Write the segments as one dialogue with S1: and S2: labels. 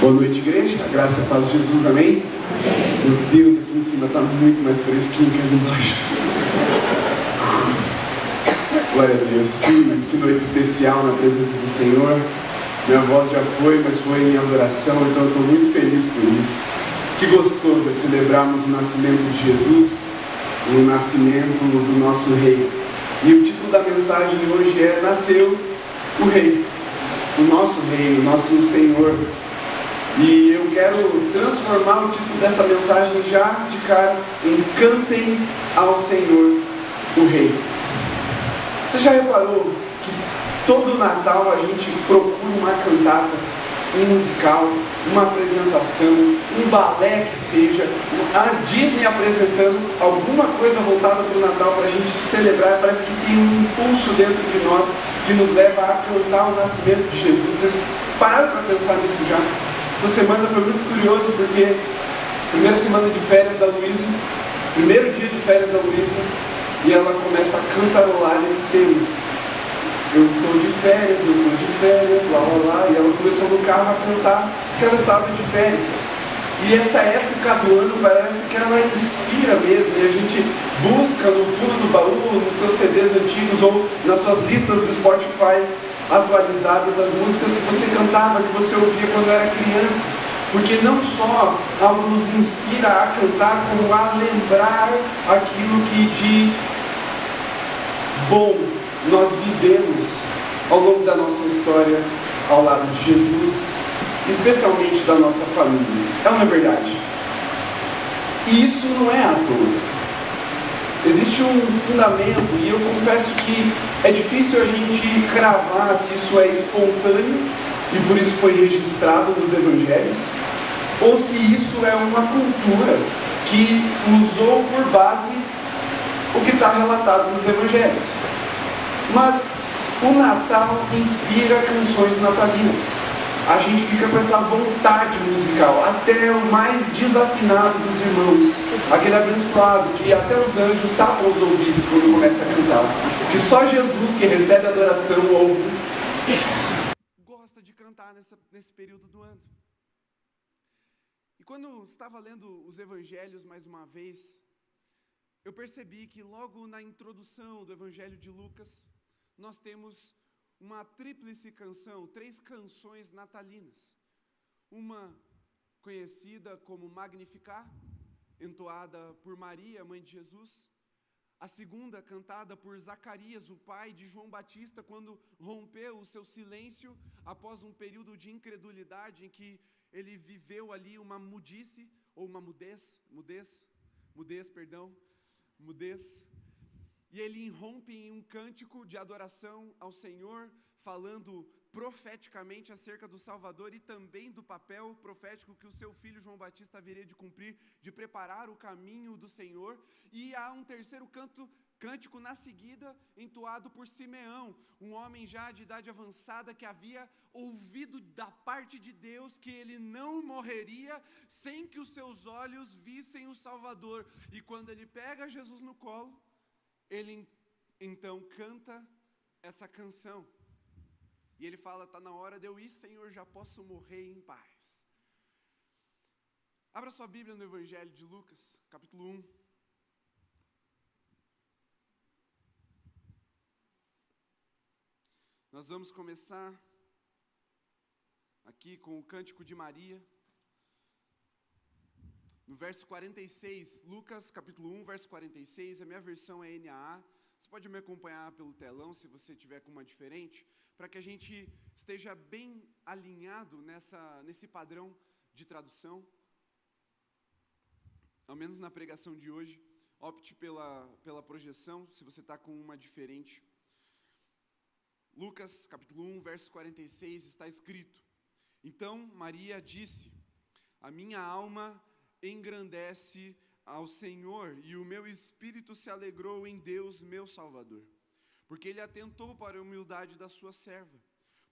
S1: Boa noite, igreja. A graça e a paz de Jesus, amém? Meu Deus, aqui em cima está muito mais fresquinho que ali embaixo. Glória a Deus. Que noite especial na presença do Senhor. Minha voz já foi, mas foi em adoração, então eu estou muito feliz por isso. Que gostoso é celebrarmos o nascimento de Jesus, o nascimento do nosso Rei. E o título da mensagem de hoje é: Nasceu o Rei, o nosso Rei, o nosso Senhor. E eu quero transformar o título dessa mensagem já de cara em Cantem ao Senhor, o Rei. Você já reparou que todo Natal a gente procura uma cantata, um musical, uma apresentação, um balé que seja, a Disney apresentando alguma coisa voltada para o Natal para a gente celebrar? Parece que tem um impulso dentro de nós que nos leva a cantar o nascimento de Jesus. Vocês pararam para pensar nisso já? Essa semana foi muito curioso porque primeira semana de férias da Luísa, primeiro dia de férias da Luísa, e ela começa a cantarolar esse tema. Eu estou de férias, lá, lá, lá. E ela começou no carro a cantar que ela estava de férias. E essa época do ano parece que ela inspira mesmo. E a gente busca no fundo do baú, nos seus CDs antigos ou nas suas listas do Spotify atualizadas, das músicas que você cantava, que você ouvia quando era criança. Porque não só algo nos inspira a cantar, como a lembrar aquilo que de bom nós vivemos ao longo da nossa história ao lado de Jesus, especialmente da nossa família. É uma verdade. E isso não é à toa. Existe um fundamento, e eu confesso que é difícil a gente cravar se isso é espontâneo e por isso foi registrado nos evangelhos, ou se isso é uma cultura que usou por base o que está relatado nos evangelhos. Mas o Natal inspira canções natalinas. A gente fica com essa vontade musical, até o mais desafinado dos irmãos, aquele abençoado que até os anjos tapam os ouvidos quando começa a cantar, que só Jesus, que recebe adoração, ouve, gosta de cantar nesse período do ano. E quando estava lendo os evangelhos mais uma vez, eu percebi que logo na introdução do evangelho de Lucas, nós temos uma tríplice canção, 3 canções natalinas. Uma conhecida como Magnificat, entoada por Maria, mãe de Jesus. A segunda, cantada por Zacarias, o pai de João Batista, quando rompeu o seu silêncio após um período de incredulidade em que ele viveu ali uma mudice, ou uma mudez. E ele irrompe em um cântico de adoração ao Senhor, falando profeticamente acerca do Salvador e também do papel profético que o seu filho João Batista haveria de cumprir, de preparar o caminho do Senhor. E há um terceiro cântico na seguida, entoado por Simeão, um homem já de idade avançada que havia ouvido da parte de Deus que ele não morreria sem que os seus olhos vissem o Salvador. E quando ele pega Jesus no colo, ele então canta essa canção. E ele fala: está na hora de eu ir, Senhor, já posso morrer em paz. Abra sua Bíblia no Evangelho de Lucas, capítulo 1. Nós vamos começar aqui com o Cântico de Maria. No verso 46, Lucas capítulo 1, verso 46, a minha versão é NAA. Você pode me acompanhar pelo telão, se você tiver com uma diferente, para que a gente esteja bem alinhado nesse padrão de tradução. Ao menos na pregação de hoje, opte pela projeção, se você está com uma diferente. Lucas capítulo 1, verso 46, está escrito: Então Maria disse: a minha alma engrandece ao Senhor, e o meu espírito se alegrou em Deus, meu Salvador, porque Ele atentou para a humildade da sua serva.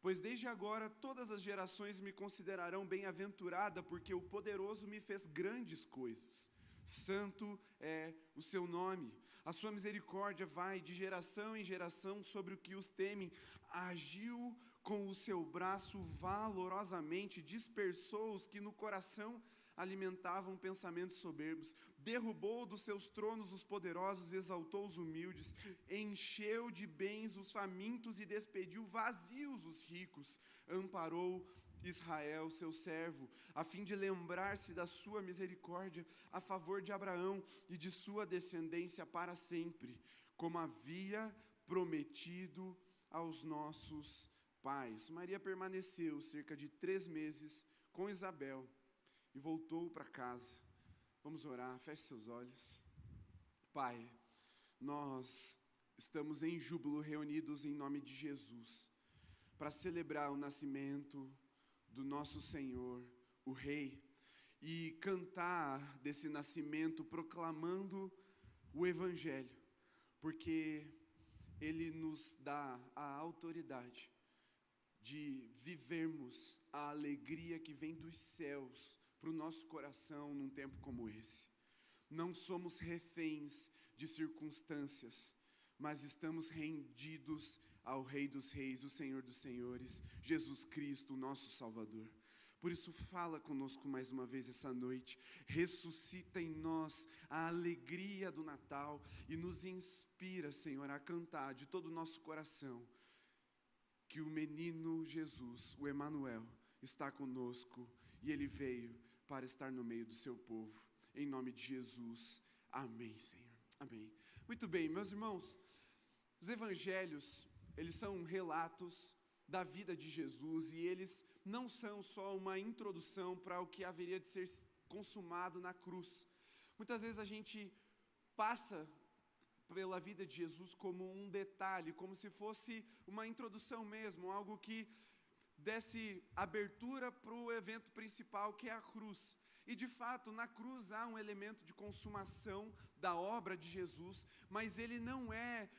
S1: Pois desde agora todas as gerações me considerarão bem-aventurada, porque o Poderoso me fez grandes coisas. Santo é o seu nome.
S2: A sua misericórdia vai de geração em geração sobre o que os temem. Agiu com o seu braço valorosamente, dispersou os que no coração alimentavam pensamentos soberbos, derrubou dos seus tronos os poderosos, exaltou os humildes, encheu de bens os famintos e despediu vazios os ricos, amparou Israel, seu servo, a fim de lembrar-se da sua misericórdia a favor de Abraão e de sua descendência para sempre, como havia prometido aos nossos pais. Maria permaneceu cerca de 3 meses com Isabel e voltou para casa. Vamos orar, feche seus olhos. Pai, nós estamos em júbilo reunidos em nome de Jesus, para celebrar o nascimento do nosso Senhor, o Rei, e cantar desse nascimento proclamando o Evangelho, porque Ele nos dá a autoridade de vivermos a alegria que vem dos céus para o nosso coração num tempo como esse. Não somos reféns de circunstâncias, mas estamos rendidos ao Rei dos Reis, o Senhor dos Senhores, Jesus Cristo, o nosso Salvador. Por isso, fala conosco mais uma vez essa noite, ressuscita em nós a alegria do Natal e nos inspira, Senhor, a cantar de todo o nosso coração que o menino Jesus, o Emanuel, está conosco e Ele veio para estar no meio do seu povo. Em nome de Jesus, amém, Senhor, amém. Muito bem, meus irmãos, os evangelhos, eles são relatos da vida de Jesus e eles não são só uma introdução para o que haveria de ser consumado na cruz. Muitas vezes a gente passa pela vida de Jesus como um detalhe, como se fosse uma introdução mesmo, algo que desse abertura para o evento principal, que é a cruz. E de fato, na cruz há um elemento de consumação da obra de Jesus, mas ele não é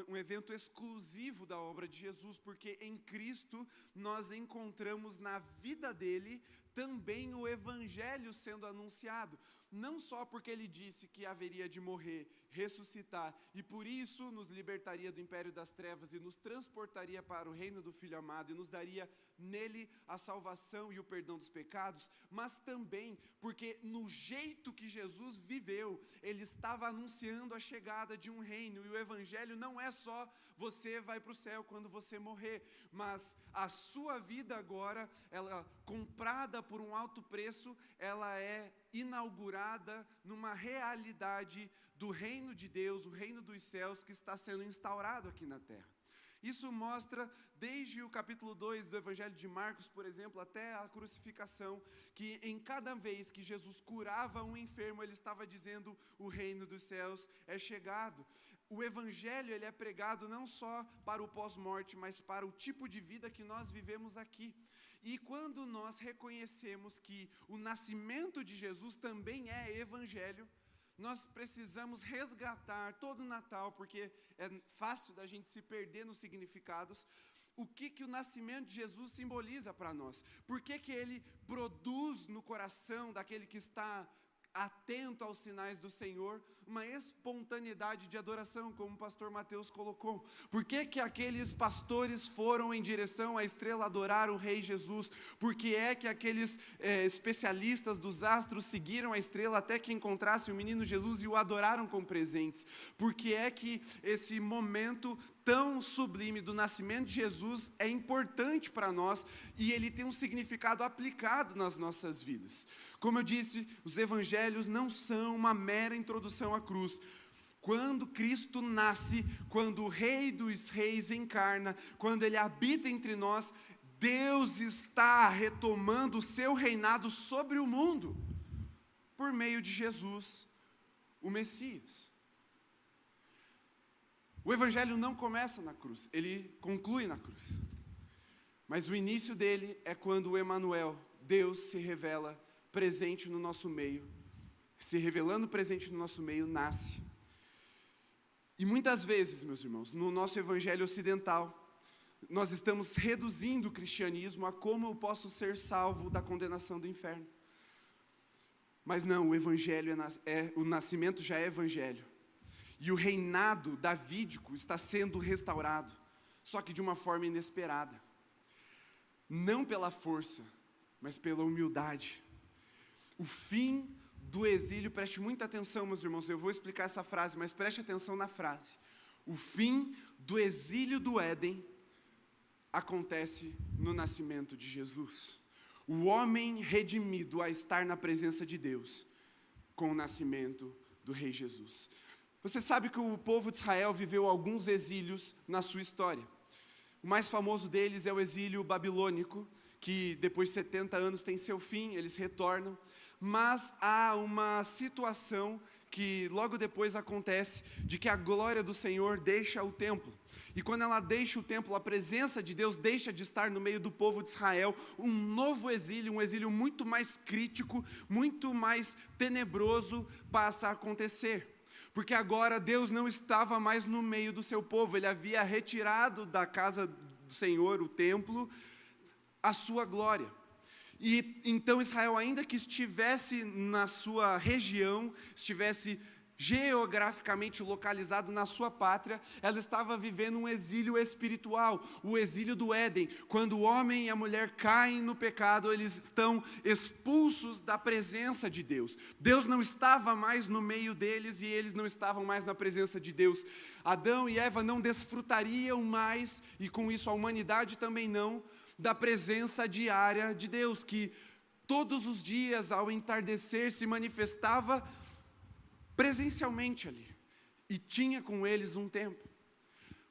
S2: um evento exclusivo da obra de Jesus, porque em Cristo nós encontramos na vida dele também o Evangelho sendo anunciado, não só porque ele disse que haveria de morrer, ressuscitar, e por isso nos libertaria do império das trevas e nos transportaria para o reino do Filho amado e nos daria nele a salvação e o perdão dos pecados, mas também porque no jeito que Jesus viveu, ele estava anunciando a chegada de um reino, e o Evangelho não é só você vai para o céu quando você morrer, mas a sua vida agora, ela comprada por um alto preço, ela é inaugurada numa realidade do reino de Deus, o reino dos céus que está sendo instaurado aqui na terra. Isso mostra desde o capítulo 2 do Evangelho de Marcos, por exemplo, até a crucificação, que em cada vez que Jesus curava um enfermo, ele estava dizendo: o reino dos céus é chegado. O Evangelho, ele é pregado não só para o pós-morte, mas para o tipo de vida que nós vivemos aqui. E quando nós reconhecemos que o nascimento de Jesus também é Evangelho, nós precisamos resgatar todo o Natal, porque é fácil da gente se perder nos significados. O que o nascimento de Jesus simboliza para nós? Por que ele produz no coração daquele que está atento aos sinais do Senhor uma espontaneidade de adoração, como o pastor Mateus colocou? Por que aqueles pastores foram em direção à estrela adorar o Rei Jesus? Por que é que aqueles especialistas dos astros seguiram a estrela até que encontrassem o menino Jesus e o adoraram com presentes? Por que é que esse momento tão sublime do nascimento de Jesus é importante para nós e ele tem um significado aplicado nas nossas vidas? Como eu disse, os evangelhos não são uma mera introdução à cruz. Quando Cristo nasce, quando o Rei dos Reis encarna, quando Ele habita entre nós, Deus está retomando o seu reinado sobre o mundo, por meio de Jesus, o Messias. O Evangelho não começa na cruz, ele conclui na cruz. Mas o início dele é quando o Emanuel, Deus se revela presente no nosso meio, se revelando presente no nosso meio, nasce. E muitas vezes, meus irmãos, no nosso Evangelho ocidental, nós estamos reduzindo o cristianismo a como eu posso ser salvo da condenação do inferno. Mas não, o Evangelho o nascimento já é Evangelho. E o reinado davídico está sendo restaurado, só que de uma forma inesperada. Não pela força, mas pela humildade. O fim do exílio, preste muita atenção, meus irmãos, eu vou explicar essa frase, mas preste atenção na frase. O fim do exílio do Éden acontece no nascimento de Jesus. O homem redimido a estar na presença de Deus com o nascimento do Rei Jesus. Você sabe que o povo de Israel viveu alguns exílios na sua história. O mais famoso deles é o exílio babilônico, que depois de 70 anos tem seu fim, eles retornam. Mas há uma situação que logo depois acontece, de que a glória do Senhor deixa o templo. E quando ela deixa o templo, a presença de Deus deixa de estar no meio do povo de Israel. Um novo exílio, um exílio muito mais crítico, muito mais tenebroso passa a acontecer. Porque agora Deus não estava mais no meio do seu povo, Ele havia retirado da casa do Senhor, o templo, a sua glória. E então Israel, ainda que estivesse na sua região, estivesse geograficamente localizado na sua pátria, ela estava vivendo um exílio espiritual, o exílio do Éden. Quando o homem e a mulher caem no pecado, eles estão expulsos da presença de Deus. Deus não estava mais no meio deles e eles não estavam mais na presença de Deus. Adão e Eva não desfrutariam mais, e com isso a humanidade também não, da presença diária de Deus, que todos os dias ao entardecer se manifestava presencialmente ali, e tinha com eles um tempo.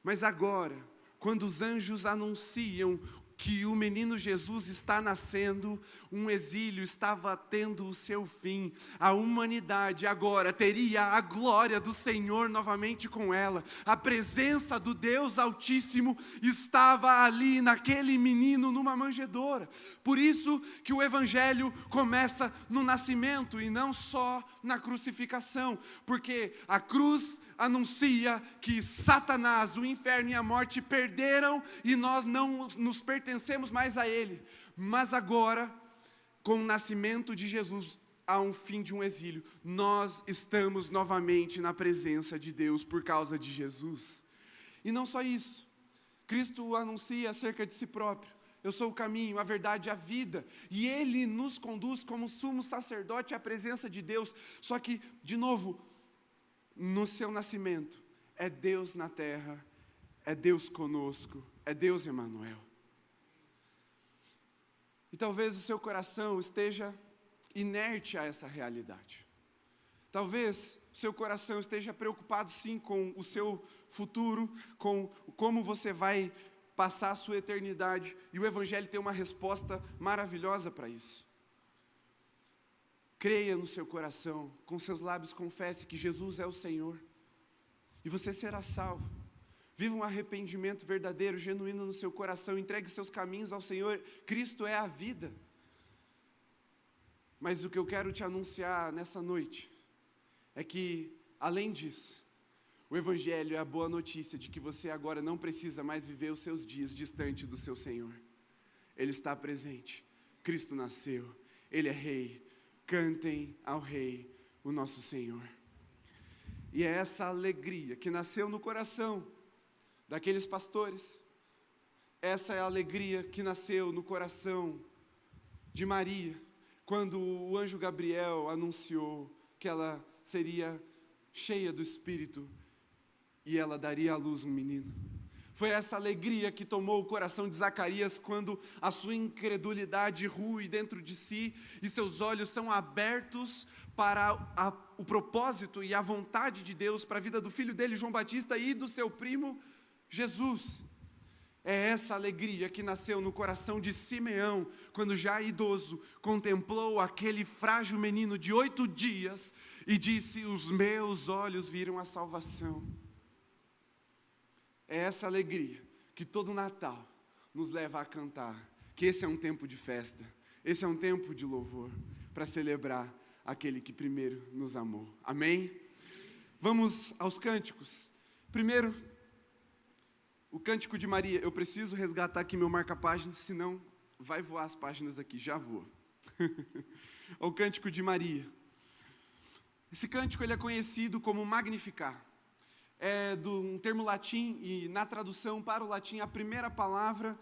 S2: Mas agora, quando os anjos anunciam que o menino Jesus está nascendo, um exílio estava tendo o seu fim, a humanidade agora teria a glória do Senhor novamente com ela, a presença do Deus Altíssimo estava ali naquele menino numa manjedoura. Por isso que o Evangelho começa no nascimento e não só na crucificação, porque a cruz anuncia que Satanás, o inferno e a morte perderam e nós não nos pertencemos mais a ele. Mas agora, com o nascimento de Jesus, há um fim de um exílio. Nós estamos novamente na presença de Deus por causa de Jesus. E não só isso, Cristo anuncia acerca de si próprio. Eu sou o caminho, a verdade e a vida. E Ele nos conduz como sumo sacerdote à presença de Deus. Só que, de novo, no seu nascimento, é Deus na terra, é Deus conosco, é Deus Emanuel. E talvez o seu coração esteja inerte a essa realidade. Talvez o seu coração esteja preocupado sim com o seu futuro, com como você vai passar a sua eternidade. E o Evangelho tem uma resposta maravilhosa para isso. Creia no seu coração, com seus lábios confesse que Jesus é o Senhor, e você será salvo. Viva um arrependimento verdadeiro, genuíno no seu coração, entregue seus caminhos ao Senhor. Cristo é a vida. Mas o que eu quero te anunciar nessa noite é que, além disso, o Evangelho é a boa notícia de que você agora não precisa mais viver os seus dias distante do seu Senhor. Ele está presente, Cristo nasceu, Ele é Rei. Cantem ao Rei, o nosso Senhor. E é essa alegria que nasceu no coração daqueles pastores. Essa é a alegria que nasceu no coração de Maria, quando o anjo Gabriel anunciou que ela seria cheia do Espírito e ela daria à luz um menino. Foi essa alegria que tomou o coração de Zacarias quando a sua incredulidade rui dentro de si e seus olhos são abertos para o propósito e a vontade de Deus para a vida do filho dele, João Batista, e do seu primo Jesus. É essa alegria que nasceu no coração de Simeão, quando já idoso, contemplou aquele frágil menino de 8 dias e disse: os meus olhos viram a salvação. É essa alegria que todo Natal nos leva a cantar, que esse é um tempo de festa, esse é um tempo de louvor, para celebrar aquele que primeiro nos amou. Amém? Vamos aos cânticos. Primeiro, o cântico de Maria. Eu preciso resgatar aqui meu marca-página, senão vai voar as páginas aqui, já voa. O cântico de Maria. Esse cântico ele é conhecido como Magnificar. é de um termo latim, e na tradução para o latim, a primeira palavra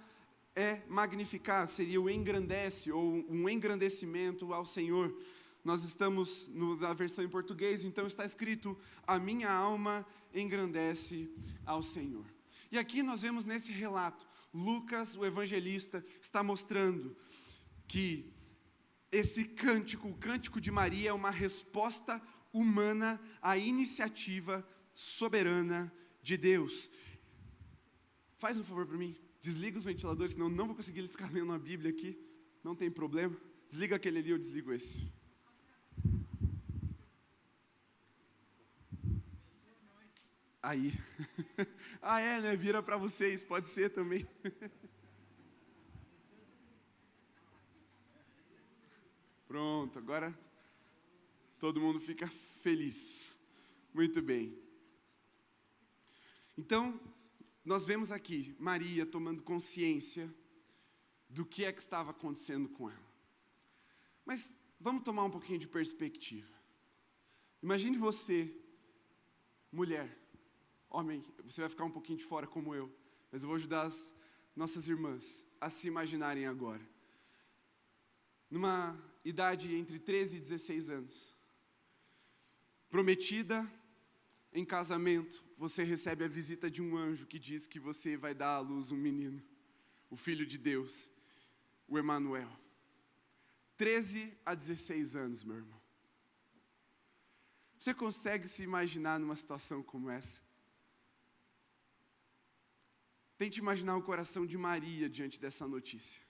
S2: é magnificar, seria o engrandece, ou um engrandecimento ao Senhor. Nós estamos na versão em português, então está escrito: a minha alma engrandece ao Senhor. E aqui nós vemos nesse relato, Lucas, o evangelista, está mostrando que esse cântico, o cântico de Maria, é uma resposta humana à iniciativa soberana de Deus. Faz um favor para mim, desliga os ventiladores, senão eu não vou conseguir ficar lendo a Bíblia aqui, não tem problema. Desliga aquele ali, eu desligo esse. Aí. Ah, é, né? Vira para vocês, pode ser também. Pronto, agora todo mundo fica feliz. Muito bem. Então, nós vemos aqui Maria tomando consciência do que é que estava acontecendo com ela. Mas vamos tomar um pouquinho de perspectiva. Imagine você, mulher, homem, você vai ficar um pouquinho de fora como eu, mas eu vou ajudar as nossas irmãs a se imaginarem agora. Numa idade entre 13 e 16 anos, prometida em casamento, você recebe a visita de um anjo que diz que você vai dar à luz um menino, o Filho de Deus, o Emanuel. 13 a 16 anos, meu irmão. Você consegue se imaginar numa situação como essa? Tente imaginar o coração de Maria diante dessa notícia.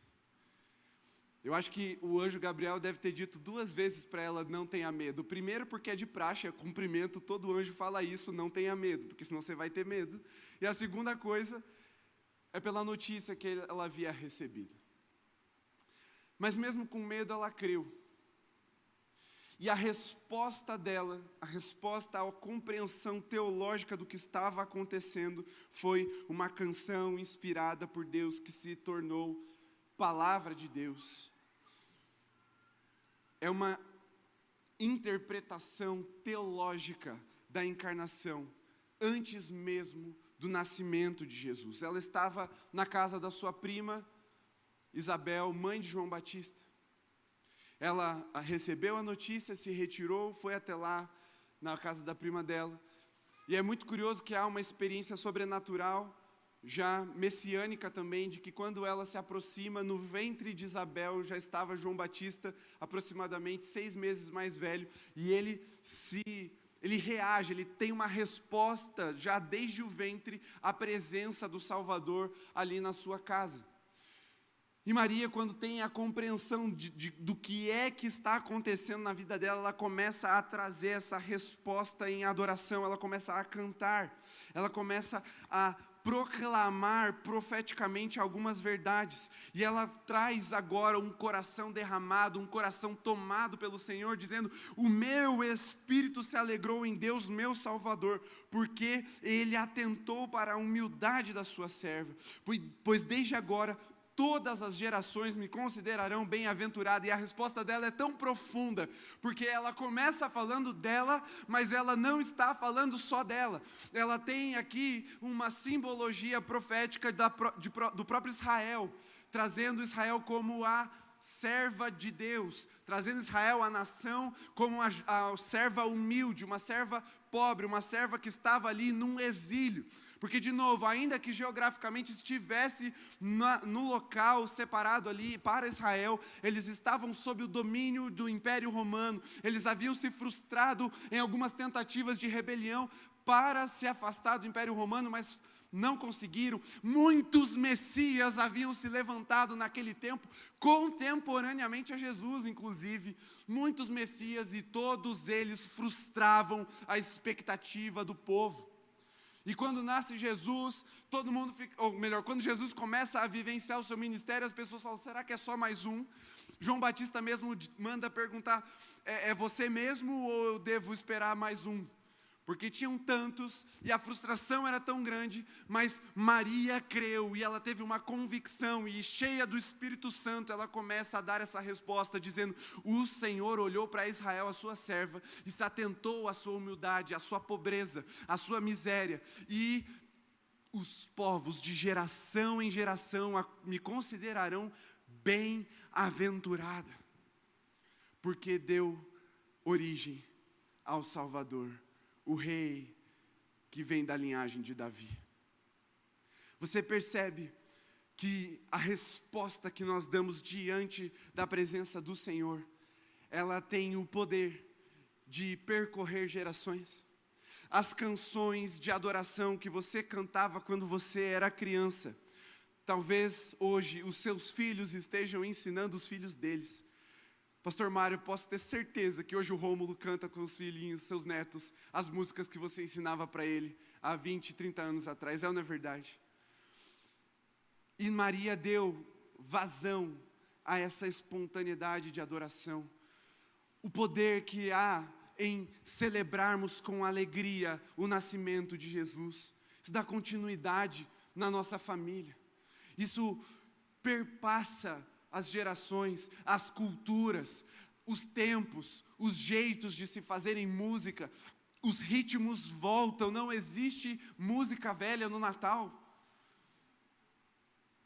S2: Eu acho que o anjo Gabriel deve ter dito 2 vezes para ela: não tenha medo. Primeiro, porque é de praxe, é cumprimento, todo anjo fala isso: não tenha medo, porque senão você vai ter medo. E a segunda coisa é pela notícia que ela havia recebido. Mas mesmo com medo, ela creu. E a resposta dela, a resposta à compreensão teológica do que estava acontecendo, foi uma canção inspirada por Deus que se tornou palavra de Deus. É uma interpretação teológica da encarnação, antes mesmo do nascimento de Jesus. Ela estava na casa da sua prima, Isabel, mãe de João Batista. Ela recebeu a notícia, se retirou, foi até lá, na casa da prima dela. E é muito curioso que há uma experiência sobrenatural, já messiânica também, de que quando ela se aproxima, no ventre de Isabel já estava João Batista, aproximadamente 6 meses mais velho, e ele reage, ele tem uma resposta, já desde o ventre, à presença do Salvador ali na sua casa. E Maria, quando tem a compreensão do que é que está acontecendo na vida dela, ela começa a trazer essa resposta em adoração, ela começa a cantar, ela começa a proclamar profeticamente algumas verdades, e ela traz agora um coração derramado, um coração tomado pelo Senhor, dizendo: o meu espírito se alegrou em Deus, meu Salvador, porque Ele atentou para a humildade da sua serva, pois desde agora todas as gerações me considerarão bem-aventurada. E a resposta dela é tão profunda, porque ela começa falando dela, mas ela não está falando só dela. Ela tem aqui uma simbologia profética do próprio Israel, trazendo Israel como a serva de Deus, trazendo Israel, a nação, como a serva humilde, uma serva pobre, uma serva que estava ali num exílio. Porque, de novo, ainda que geograficamente estivesse no local separado ali para Israel, eles estavam sob o domínio do Império Romano. Eles haviam se frustrado em algumas tentativas de rebelião para se afastar do Império Romano, mas não conseguiram. Muitos messias haviam se levantado naquele tempo, contemporaneamente a Jesus, inclusive. Muitos messias, e todos eles frustravam a expectativa do povo. E quando nasce Jesus, todo mundo fica, ou melhor, quando Jesus começa a vivenciar o seu ministério, as pessoas falam: será que é só mais um? João Batista mesmo manda perguntar: é você mesmo ou eu devo esperar mais um? porque tinham tantos e a frustração era tão grande, mas Maria creu e ela teve uma convicção e cheia do Espírito Santo, ela começa a dar essa resposta dizendo: o Senhor olhou para Israel, a sua serva, e se atentou à sua humildade, à sua pobreza, à sua miséria, e os povos de geração em geração me considerarão bem-aventurada, porque deu origem ao Salvador, o rei que vem da linhagem de Davi. Você percebe que a resposta que nós damos diante da presença do Senhor, ela tem o poder de percorrer gerações. As canções de adoração que você cantava quando você era criança, talvez hoje os seus filhos estejam ensinando os filhos deles. Pastor Mário, posso ter certeza que hoje o Rômulo canta com os filhinhos, seus netos, as músicas que você ensinava para ele há 20, 30 anos atrás, não é verdade? E Maria deu vazão a essa espontaneidade de adoração. O poder que há em celebrarmos com alegria o nascimento de Jesus. Isso dá continuidade na nossa família. Isso perpassa as gerações, as culturas, os tempos, os jeitos de se fazerem música. Os ritmos voltam, não existe música velha no Natal.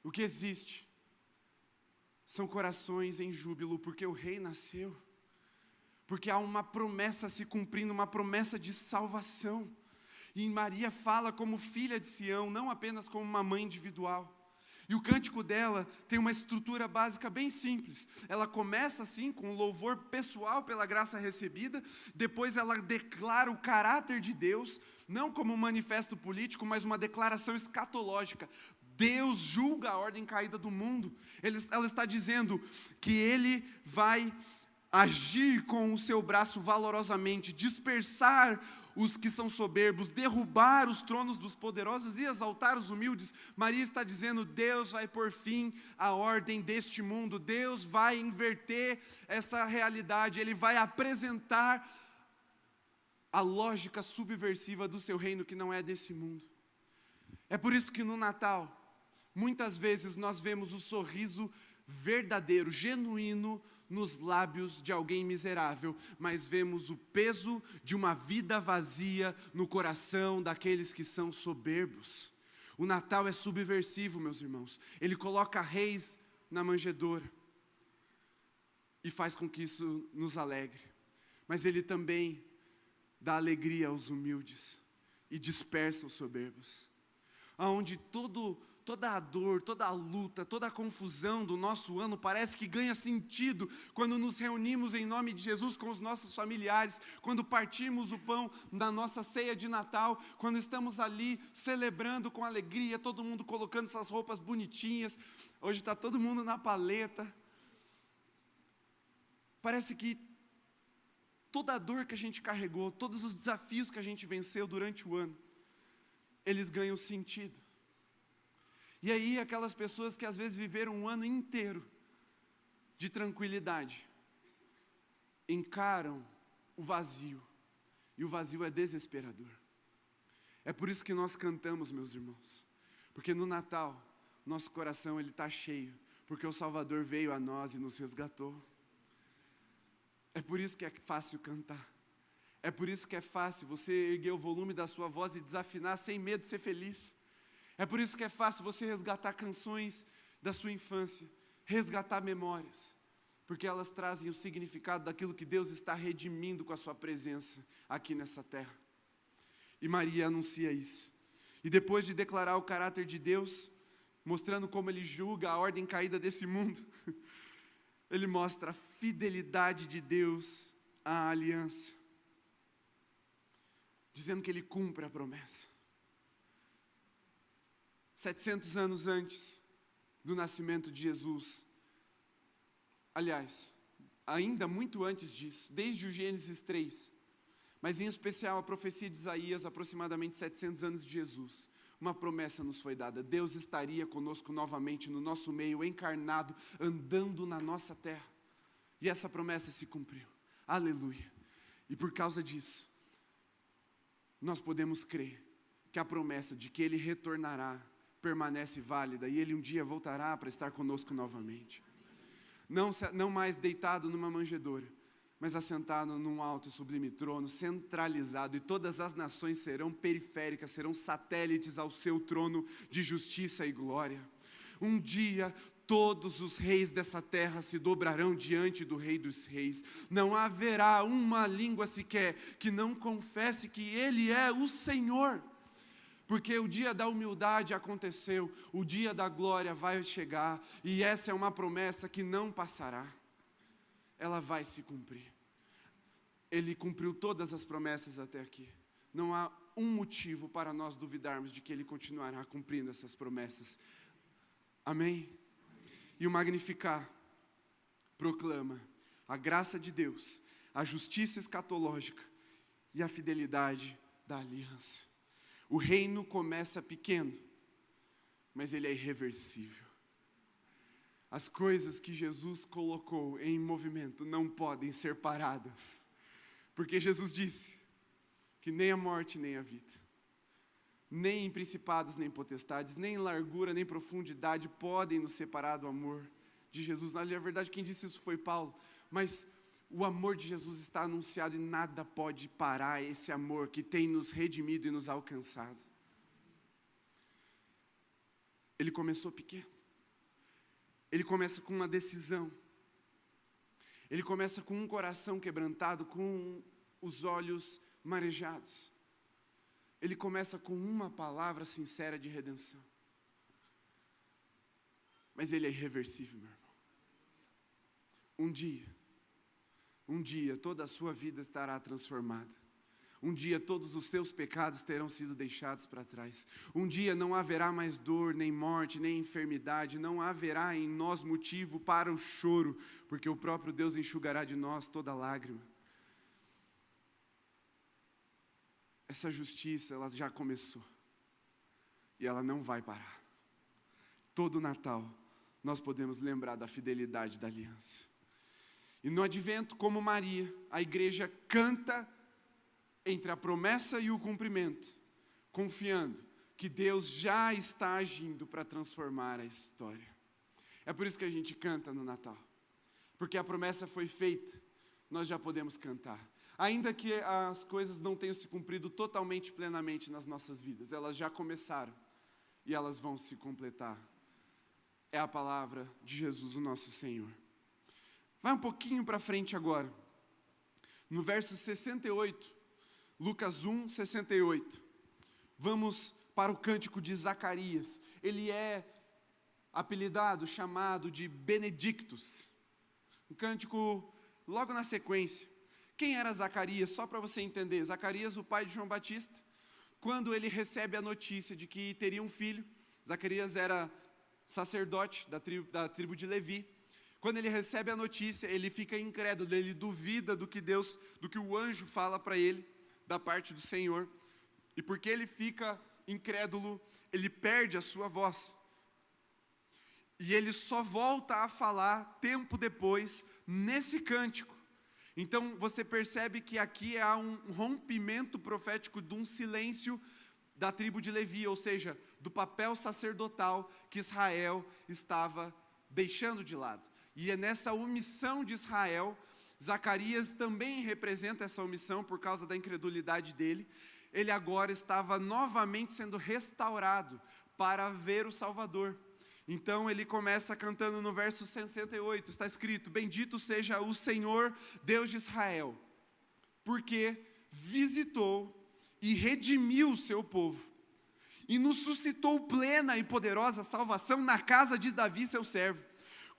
S2: O que existe são corações em júbilo, porque o rei nasceu. Porque há uma promessa se cumprindo, uma promessa de salvação. E Maria fala como filha de Sião, não apenas como uma mãe individual. E o cântico dela tem uma estrutura básica bem simples. Ela começa assim com um louvor pessoal pela graça recebida, depois ela declara o caráter de Deus, não como um manifesto político, mas uma declaração escatológica. Deus julga a ordem caída do mundo. Ela está dizendo que Ele vai agir com o seu braço valorosamente, dispersar os que são soberbos, derrubar os tronos dos poderosos e exaltar os humildes. Maria está dizendo: Deus vai pôr fim à ordem deste mundo, Deus vai inverter essa realidade, Ele vai apresentar a lógica subversiva do seu reino que não é desse mundo. É por isso que no Natal, muitas vezes nós vemos o sorriso verdadeiro, genuíno, nos lábios de alguém miserável, mas vemos o peso de uma vida vazia no coração daqueles que são soberbos. O Natal é subversivo, meus irmãos. Ele coloca reis na manjedoura e faz com que isso nos alegre, mas ele também dá alegria aos humildes e dispersa os soberbos, aonde toda a dor, toda a luta, toda a confusão do nosso ano parece que ganha sentido quando nos reunimos em nome de Jesus com os nossos familiares, quando partimos o pão da nossa ceia de Natal, quando estamos ali celebrando com alegria, todo mundo colocando suas roupas bonitinhas. Hoje está todo mundo na paleta. Parece que toda a dor que a gente carregou, todos os desafios que a gente venceu durante o ano, eles ganham sentido. E aí aquelas pessoas que às vezes viveram um ano inteiro de tranquilidade, encaram o vazio, e o vazio é desesperador. É por isso que nós cantamos, meus irmãos, porque no Natal, nosso coração ele está cheio, porque o Salvador veio a nós e nos resgatou. É por isso que é fácil cantar, é por isso que é fácil você erguer o volume da sua voz e desafinar sem medo de ser feliz. É por isso que é fácil você resgatar canções da sua infância, resgatar memórias, porque elas trazem o significado daquilo que Deus está redimindo com a sua presença aqui nessa terra. E Maria anuncia isso. E depois de declarar o caráter de Deus, mostrando como Ele julga a ordem caída desse mundo, Ele mostra a fidelidade de Deus à aliança, dizendo que Ele cumpre a promessa. 700 anos antes do nascimento de Jesus, aliás, ainda muito antes disso, desde o Gênesis 3, mas em especial a profecia de Isaías, aproximadamente 700 anos de Jesus, uma promessa nos foi dada: Deus estaria conosco novamente no nosso meio, encarnado, andando na nossa terra, e essa promessa se cumpriu, aleluia. E por causa disso, nós podemos crer que a promessa de que Ele retornará permanece válida e Ele um dia voltará para estar conosco novamente. Não mais deitado numa manjedoura, mas assentado num alto e sublime trono, centralizado, e todas as nações serão periféricas, serão satélites ao seu trono de justiça e glória. Um dia, todos os reis dessa terra se dobrarão diante do Rei dos Reis. Não haverá uma língua sequer que não confesse que Ele é o Senhor. Porque o dia da humildade aconteceu, o dia da glória vai chegar, e essa é uma promessa que não passará. Ela vai se cumprir. Ele cumpriu todas as promessas até aqui. Não há um motivo para nós duvidarmos de que Ele continuará cumprindo essas promessas. Amém? E o Magnificat proclama a graça de Deus, a justiça escatológica e a fidelidade da aliança. O reino começa pequeno, mas ele é irreversível. As coisas que Jesus colocou em movimento não podem ser paradas, porque Jesus disse que nem a morte nem a vida, nem principados nem potestades, nem largura nem profundidade podem nos separar do amor de Jesus. Na verdade, quem disse isso foi Paulo, mas o amor de Jesus está anunciado e nada pode parar esse amor que tem nos redimido e nos alcançado. Ele começou pequeno. Ele começa com uma decisão. Ele começa com um coração quebrantado, com os olhos marejados. Ele começa com uma palavra sincera de redenção. Mas ele é irreversível, meu irmão. Um dia toda a sua vida estará transformada. Um dia todos os seus pecados terão sido deixados para trás. Um dia não haverá mais dor, nem morte, nem enfermidade. Não haverá em nós motivo para o choro, porque o próprio Deus enxugará de nós toda lágrima. Essa justiça, ela já começou. E ela não vai parar. Todo Natal, nós podemos lembrar da fidelidade da aliança. E no advento, como Maria, a igreja canta entre a promessa e o cumprimento, confiando que Deus já está agindo para transformar a história. É por isso que a gente canta no Natal, porque a promessa foi feita, nós já podemos cantar. Ainda que as coisas não tenham se cumprido totalmente, plenamente nas nossas vidas, elas já começaram e elas vão se completar. É a palavra de Jesus, o nosso Senhor. Vai um pouquinho para frente agora, no verso 68, Lucas 1, 68. Vamos para o cântico de Zacarias. Ele é apelidado, chamado de Benedictus. Um cântico logo na sequência. Quem era Zacarias? Só para você entender. Zacarias, o pai de João Batista, quando ele recebe a notícia de que teria um filho. Zacarias era sacerdote da tribo de Levi. Quando ele recebe a notícia, ele fica incrédulo, ele duvida do que o anjo fala para ele, da parte do Senhor. E porque ele fica incrédulo, ele perde a sua voz. E ele só volta a falar tempo depois, nesse cântico. Então você percebe que aqui há um rompimento profético de um silêncio da tribo de Levi, ou seja, do papel sacerdotal que Israel estava deixando de lado. E é nessa omissão de Israel, Zacarias também representa essa omissão por causa da incredulidade dele. Ele agora estava novamente sendo restaurado para ver o Salvador. Então ele começa cantando no verso 68, está escrito: bendito seja o Senhor, Deus de Israel, porque visitou e redimiu o seu povo, e nos suscitou plena e poderosa salvação na casa de Davi, seu servo,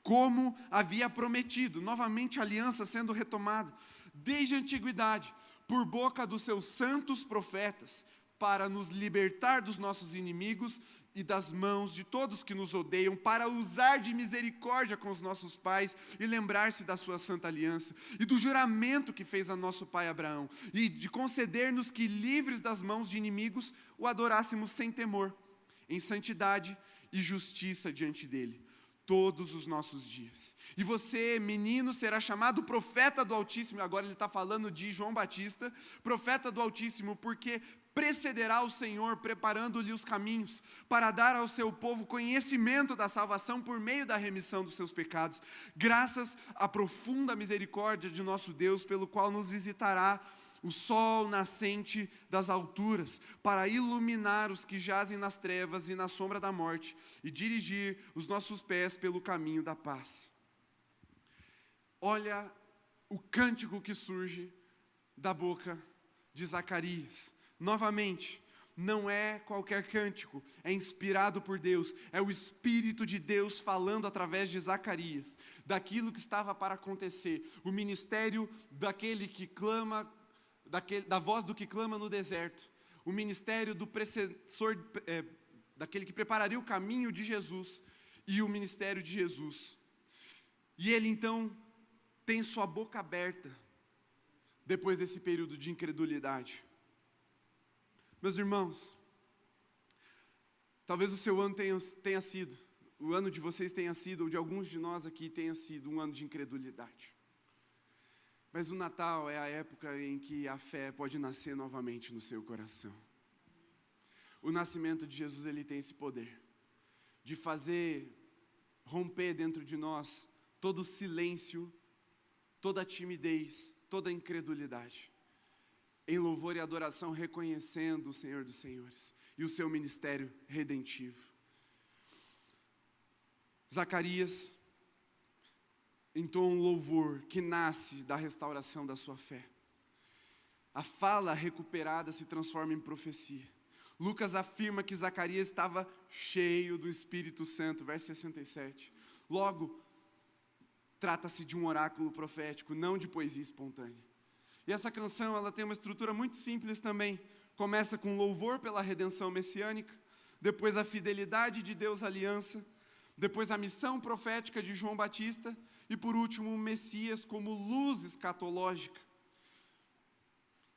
S2: como havia prometido. Novamente a aliança sendo retomada, desde a antiguidade, por boca dos seus santos profetas, para nos libertar dos nossos inimigos e das mãos de todos que nos odeiam, para usar de misericórdia com os nossos pais e lembrar-se da sua santa aliança e do juramento que fez a nosso pai Abraão, e de conceder-nos que, livres das mãos de inimigos, o adorássemos sem temor, em santidade e justiça diante dele, todos os nossos dias. E você, menino, será chamado profeta do Altíssimo. Agora ele está falando de João Batista, profeta do Altíssimo, porque precederá o Senhor, preparando-lhe os caminhos, para dar ao seu povo conhecimento da salvação por meio da remissão dos seus pecados, graças à profunda misericórdia de nosso Deus, pelo qual nos visitará o sol nascente das alturas, para iluminar os que jazem nas trevas e na sombra da morte, e dirigir os nossos pés pelo caminho da paz. Olha o cântico que surge da boca de Zacarias. Novamente, não é qualquer cântico, é inspirado por Deus, é o Espírito de Deus falando através de Zacarias, daquilo que estava para acontecer, o ministério daquele que clama, da voz do que clama no deserto, o ministério do precessor, daquele que prepararia o caminho de Jesus, e o ministério de Jesus. E ele então tem sua boca aberta, depois desse período de incredulidade. Meus irmãos, talvez o seu ano tenha sido, o ano de vocês tenha sido, ou de alguns de nós aqui tenha sido um ano de incredulidade. Mas o Natal é a época em que a fé pode nascer novamente no seu coração. O nascimento de Jesus, ele tem esse poder de fazer romper dentro de nós todo o silêncio, toda a timidez, toda a incredulidade, em louvor e adoração, reconhecendo o Senhor dos Senhores e o seu ministério redentivo. Zacarias entoa um louvor que nasce da restauração da sua fé. A fala recuperada se transforma em profecia. Lucas afirma que Zacarias estava cheio do Espírito Santo, verso 67. Logo, trata-se de um oráculo profético, não de poesia espontânea. E essa canção, ela tem uma estrutura muito simples também. Começa com louvor pela redenção messiânica, depois a fidelidade de Deus à aliança, depois a missão profética de João Batista, e por último o Messias como luz escatológica,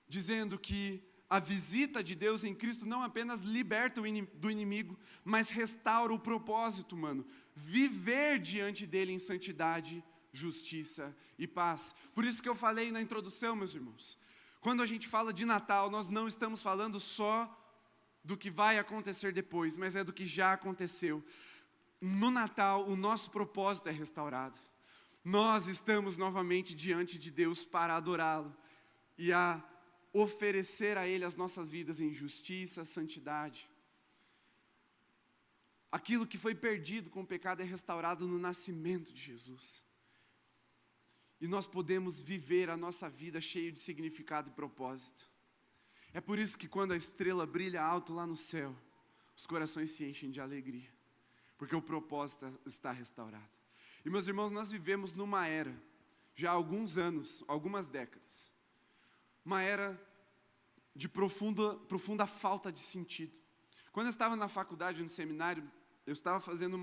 S2: dizendo que a visita de Deus em Cristo não apenas liberta do inimigo, mas restaura o propósito humano, viver diante dele em santidade, justiça e paz. Por isso que eu falei na introdução, meus irmãos, quando a gente fala de Natal, nós não estamos falando só do que vai acontecer depois, mas é do que já aconteceu. No Natal, o nosso propósito é restaurado. Nós estamos novamente diante de Deus para adorá-lo e a oferecer a Ele as nossas vidas em justiça, santidade. Aquilo que foi perdido com o pecado é restaurado no nascimento de Jesus. E nós podemos viver a nossa vida cheia de significado e propósito. É por isso que quando a estrela brilha alto lá no céu, os corações se enchem de alegria, porque o propósito está restaurado. E meus irmãos, nós vivemos numa era, já há alguns anos, algumas décadas, uma era de profunda falta de sentido. Quando eu estava na faculdade, no seminário, eu estava fazendo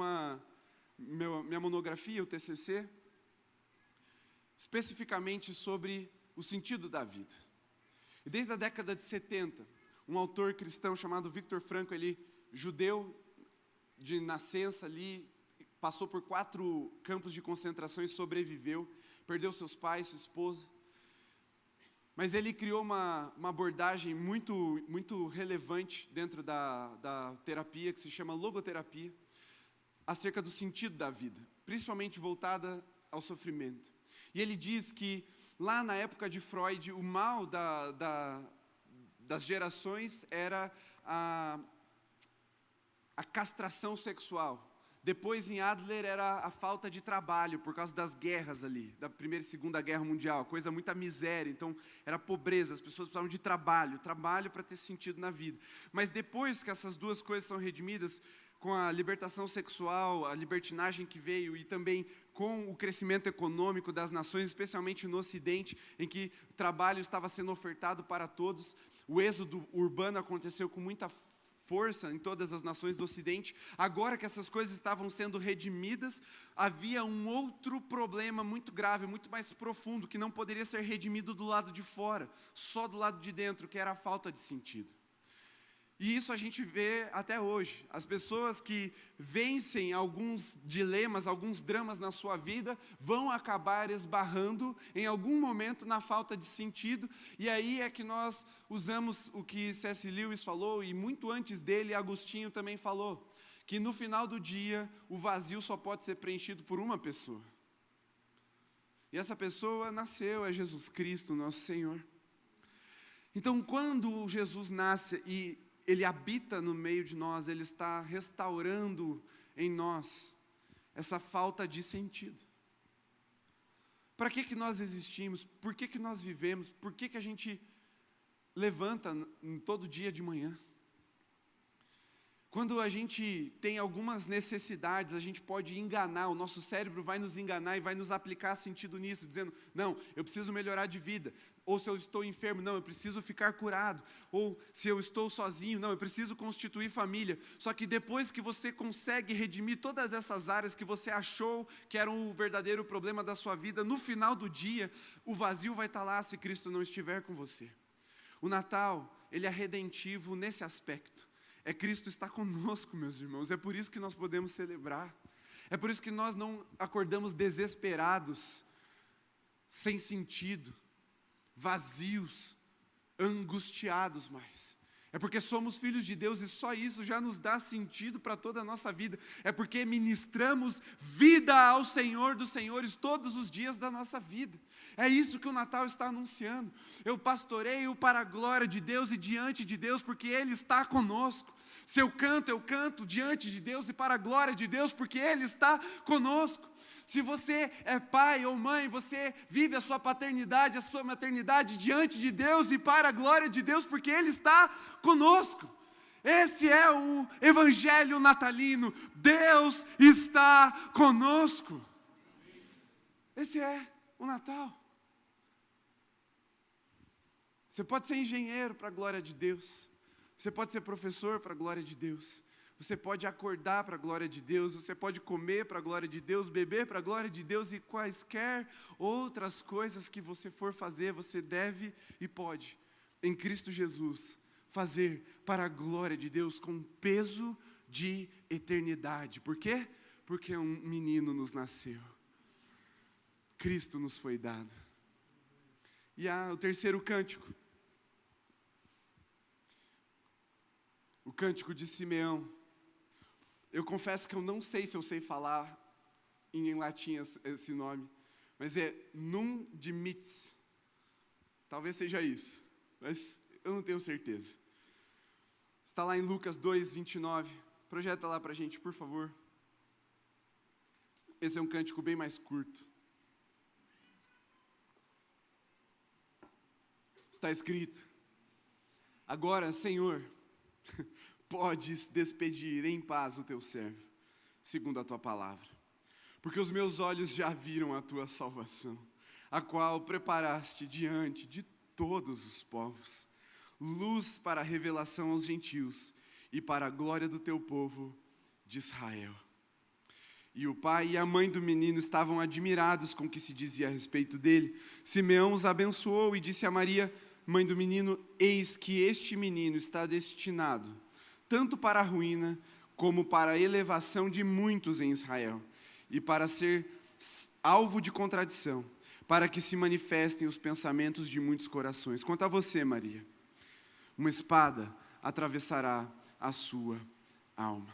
S2: minha monografia, o TCC, especificamente sobre o sentido da vida. E desde a década de 70, um autor cristão chamado Viktor Frankl, ele judeu de nascença ali, passou por 4 campos de concentração e sobreviveu, perdeu seus pais, sua esposa. Mas ele criou uma abordagem muito relevante dentro da terapia, que se chama logoterapia, acerca do sentido da vida, principalmente voltada ao sofrimento. E ele diz que, lá na época de Freud, o mal das gerações era a castração sexual. Depois, em Adler, era a falta de trabalho, por causa das guerras ali, da Primeira e Segunda Guerra Mundial, muita miséria, então era pobreza, as pessoas precisavam de trabalho para ter sentido na vida. Mas depois que essas duas coisas são redimidas, com a libertação sexual, a libertinagem que veio, e também com o crescimento econômico das nações, especialmente no Ocidente, em que o trabalho estava sendo ofertado para todos, o êxodo urbano aconteceu com muita força em todas as nações do Ocidente. Agora que essas coisas estavam sendo redimidas, havia um outro problema muito grave, muito mais profundo, que não poderia ser redimido do lado de fora, só do lado de dentro, que era a falta de sentido. E isso a gente vê até hoje. As pessoas que vencem alguns dilemas, alguns dramas na sua vida, vão acabar esbarrando em algum momento na falta de sentido. E aí é que nós usamos o que C.S. Lewis falou, e muito antes dele, Agostinho também falou, que no final do dia, o vazio só pode ser preenchido por uma pessoa. E essa pessoa nasceu, é Jesus Cristo, nosso Senhor. Então, quando Jesus nasce e Ele habita no meio de nós, Ele está restaurando em nós essa falta de sentido. Para que nós existimos? Por que nós vivemos? Por que a gente levanta todo dia de manhã? Quando a gente tem algumas necessidades, a gente pode enganar, o nosso cérebro vai nos enganar e vai nos aplicar sentido nisso, dizendo, não, eu preciso melhorar de vida. Ou se eu estou enfermo, não, eu preciso ficar curado. Ou se eu estou sozinho, não, eu preciso constituir família. Só que depois que você consegue redimir todas essas áreas que você achou que eram o verdadeiro problema da sua vida, no final do dia, o vazio vai estar lá se Cristo não estiver com você. O Natal, ele é redentivo nesse aspecto. É Cristo estar conosco, meus irmãos. É por isso que nós podemos celebrar. É por isso que nós não acordamos desesperados, sem sentido, vazios, angustiados mais. É porque somos filhos de Deus e só isso já nos dá sentido para toda a nossa vida. É porque ministramos vida ao Senhor dos Senhores todos os dias da nossa vida. É isso que o Natal está anunciando. Eu pastoreio para a glória de Deus e diante de Deus porque Ele está conosco. Se eu canto diante de Deus e para a glória de Deus porque Ele está conosco. Se você é pai ou mãe, você vive a sua paternidade, a sua maternidade diante de Deus e para a glória de Deus, porque Ele está conosco. Esse é o evangelho natalino. Deus está conosco. Esse é o Natal. Você pode ser engenheiro para a glória de Deus. Você pode ser professor para a glória de Deus. Você pode acordar para a glória de Deus, você pode comer para a glória de Deus, beber para a glória de Deus e quaisquer outras coisas que você for fazer, você deve e pode, em Cristo Jesus, fazer para a glória de Deus com peso de eternidade. Por quê? Porque um menino nos nasceu. Cristo nos foi dado. E o terceiro cântico. O cântico de Simeão. Eu confesso que eu não sei se eu sei falar em latim esse nome, mas é Num Dimittis. Talvez seja isso, mas eu não tenho certeza. Está lá em Lucas 2, 29. Projeta lá para a gente, por favor. Esse é um cântico bem mais curto. Está escrito: agora, Senhor, podes despedir em paz o teu servo, segundo a tua palavra. Porque os meus olhos já viram a tua salvação, a qual preparaste diante de todos os povos, luz para a revelação aos gentios e para a glória do teu povo de Israel. E o pai e a mãe do menino estavam admirados com o que se dizia a respeito dele. Simeão os abençoou e disse a Maria, mãe do menino: eis que este menino está destinado tanto para a ruína, como para a elevação de muitos em Israel, e para ser alvo de contradição, para que se manifestem os pensamentos de muitos corações. Quanto a você, Maria, uma espada atravessará a sua alma.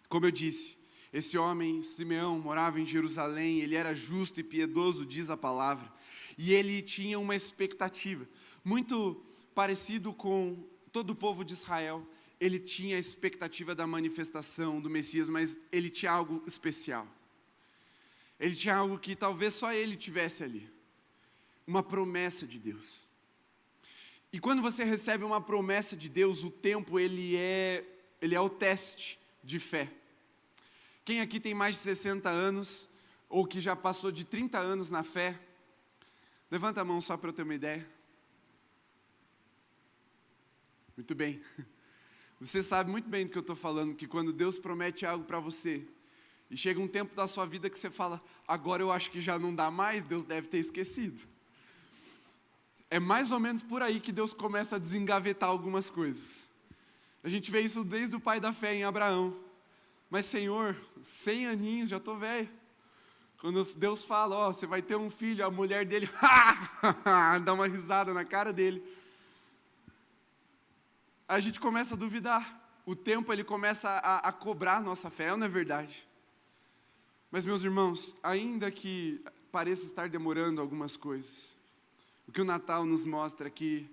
S2: Como eu disse, esse homem, Simeão, morava em Jerusalém, ele era justo e piedoso, diz a palavra, e ele tinha uma expectativa, muito parecido com todo o povo de Israel. Ele tinha a expectativa da manifestação do Messias, mas ele tinha algo especial. Ele tinha algo que talvez só ele tivesse ali. Uma promessa de Deus. E quando você recebe uma promessa de Deus, o tempo ele é o teste de fé. Quem aqui tem mais de 60 anos, ou que já passou de 30 anos na fé? Levanta a mão só para eu ter uma ideia. Muito bem. Você sabe muito bem do que eu estou falando, que quando Deus promete algo para você, e chega um tempo da sua vida que você fala, agora eu acho que já não dá mais, Deus deve ter esquecido. É mais ou menos por aí que Deus começa a desengavetar algumas coisas. A gente vê isso desde o pai da fé em Abraão. Mas Senhor, 100 aninhos, já estou velho. Quando Deus fala, ó, você vai ter um filho, a mulher dele, dá uma risada na cara dele. A gente começa a duvidar. O tempo, ele começa a cobrar a nossa fé, não é verdade? Mas, meus irmãos, ainda que pareça estar demorando algumas coisas, o que o Natal nos mostra é que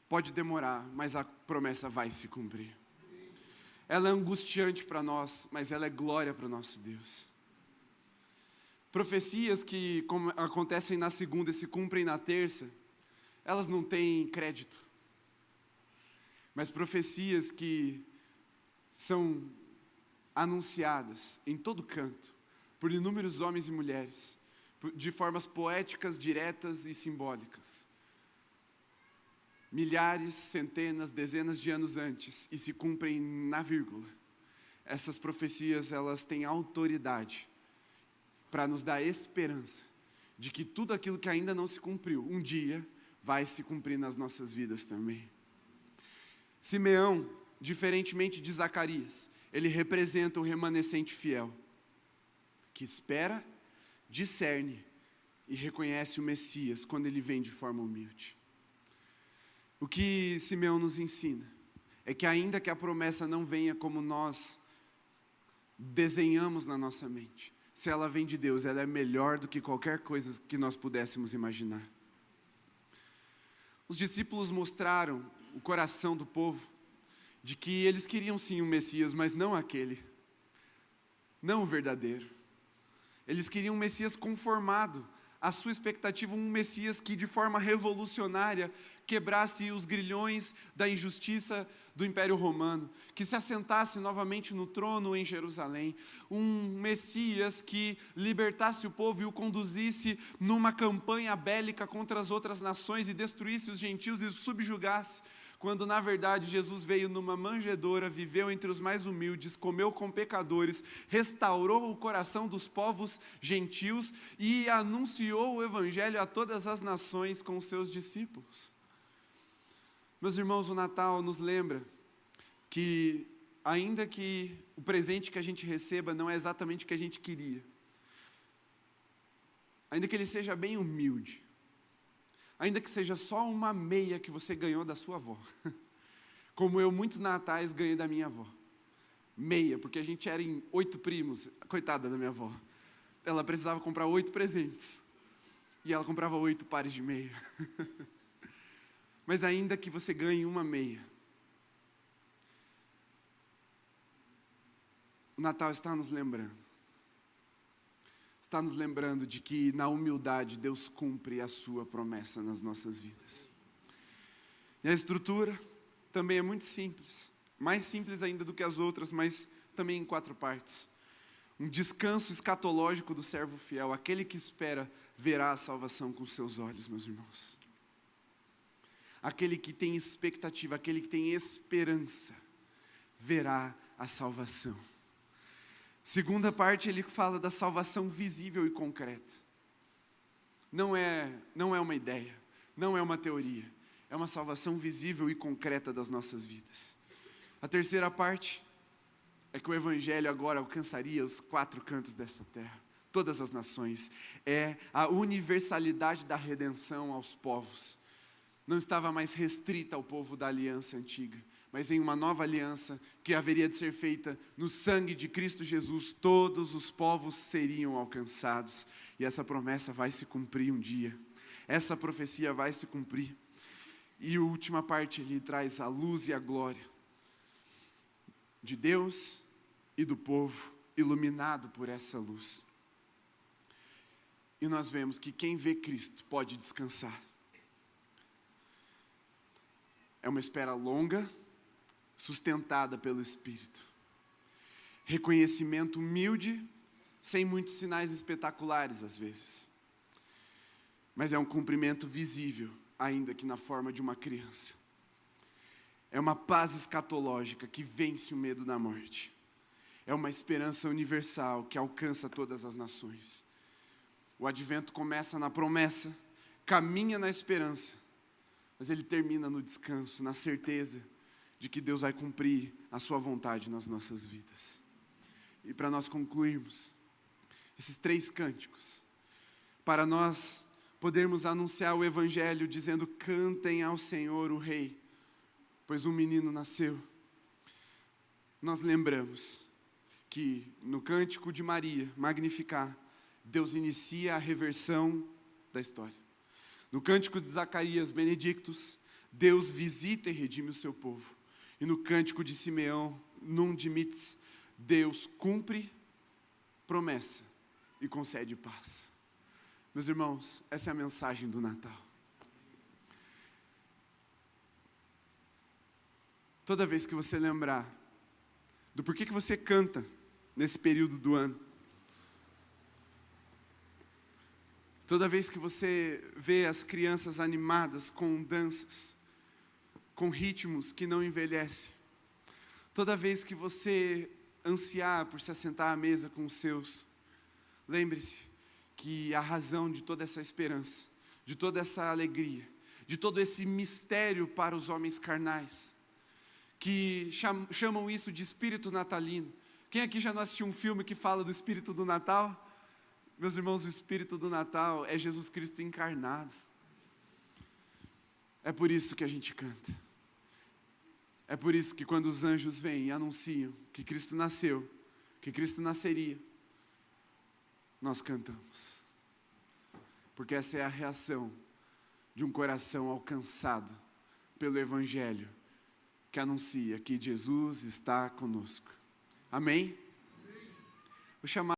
S2: pode demorar, mas a promessa vai se cumprir. Ela é angustiante para nós, mas ela é glória para o nosso Deus. Profecias que acontecem na segunda e se cumprem na terça, elas não têm crédito. Mas profecias que são anunciadas em todo canto, por inúmeros homens e mulheres, de formas poéticas, diretas e simbólicas. Milhares, centenas, dezenas de anos antes, e se cumprem na vírgula. Essas profecias, elas têm autoridade para nos dar esperança de que tudo aquilo que ainda não se cumpriu, um dia vai se cumprir nas nossas vidas também. Simeão, diferentemente de Zacarias, ele representa o remanescente fiel, que espera, discerne e reconhece o Messias quando ele vem de forma humilde. O que Simeão nos ensina é que ainda que a promessa não venha como nós desenhamos na nossa mente, se ela vem de Deus, ela é melhor do que qualquer coisa que nós pudéssemos imaginar. Os discípulos mostraram o coração do povo de que eles queriam sim um Messias, mas não aquele, não o verdadeiro. Eles queriam um Messias conformado à sua expectativa, um Messias que de forma revolucionária quebrasse os grilhões da injustiça do Império Romano, que se assentasse novamente no trono em Jerusalém, um Messias que libertasse o povo e o conduzisse numa campanha bélica contra as outras nações e destruísse os gentios e os subjugasse, quando na verdade Jesus veio numa manjedoura, viveu entre os mais humildes, comeu com pecadores, restaurou o coração dos povos gentios e anunciou o evangelho a todas as nações com os seus discípulos. Meus irmãos, o Natal nos lembra que ainda que o presente que a gente receba não é exatamente o que a gente queria, ainda que ele seja bem humilde, ainda que seja só uma meia que você ganhou da sua avó, como eu muitos natais ganhei da minha avó, meia, porque a gente era em 8 primos, coitada da minha avó, ela precisava comprar 8 presentes, e ela comprava 8 pares de meia, mas ainda que você ganhe uma meia, o Natal está nos lembrando de que na humildade Deus cumpre a sua promessa nas nossas vidas. E a estrutura também é muito simples, mais simples ainda do que as outras, mas também em 4 partes. Um descanso escatológico do servo fiel, aquele que espera verá a salvação com seus olhos, meus irmãos. Aquele que tem expectativa, aquele que tem esperança, verá a salvação. Segunda parte, ele fala da salvação visível e concreta. Não é uma ideia, não é uma teoria, é uma salvação visível e concreta das nossas vidas. A terceira parte é que o evangelho agora alcançaria os 4 cantos dessa terra, todas as nações. É a universalidade da redenção aos povos. Não estava mais restrita ao povo da aliança antiga, mas em uma nova aliança que haveria de ser feita no sangue de Cristo Jesus, todos os povos seriam alcançados, e essa promessa vai se cumprir um dia, essa profecia vai se cumprir, e a última parte ele traz a luz e a glória de Deus e do povo, iluminado por essa luz, e nós vemos que quem vê Cristo pode descansar. É uma espera longa, sustentada pelo Espírito. Reconhecimento humilde, sem muitos sinais espetaculares às vezes. Mas é um cumprimento visível, ainda que na forma de uma criança. É uma paz escatológica que vence o medo da morte. É uma esperança universal que alcança todas as nações. O advento começa na promessa, caminha na esperança, mas ele termina no descanso, na certeza de que Deus vai cumprir a sua vontade nas nossas vidas. E para nós concluirmos esses 3 cânticos, para nós podermos anunciar o Evangelho dizendo: cantem ao Senhor o Rei, pois um menino nasceu. Nós lembramos que no cântico de Maria, Magnificar, Deus inicia a reversão da história. No cântico de Zacarias, Benedictus, Deus visita e redime o seu povo. E no cântico de Simeão, Nunc dimittis, Deus cumpre promessa e concede paz. Meus irmãos, essa é a mensagem do Natal. Toda vez que você lembrar do porquê que você canta nesse período do ano, toda vez que você vê as crianças animadas com danças, com ritmos que não envelhecem, toda vez que você ansiar por se assentar à mesa com os seus, lembre-se que a razão de toda essa esperança, de toda essa alegria, de todo esse mistério para os homens carnais, que chamam isso de espírito natalino. Quem aqui já não assistiu um filme que fala do espírito do Natal? Meus irmãos, o espírito do Natal é Jesus Cristo encarnado. É por isso que a gente canta. É por isso que quando os anjos vêm e anunciam que Cristo nasceu, que Cristo nasceria, nós cantamos. Porque essa é a reação de um coração alcançado pelo Evangelho, que anuncia que Jesus está conosco. Amém? Vou chamar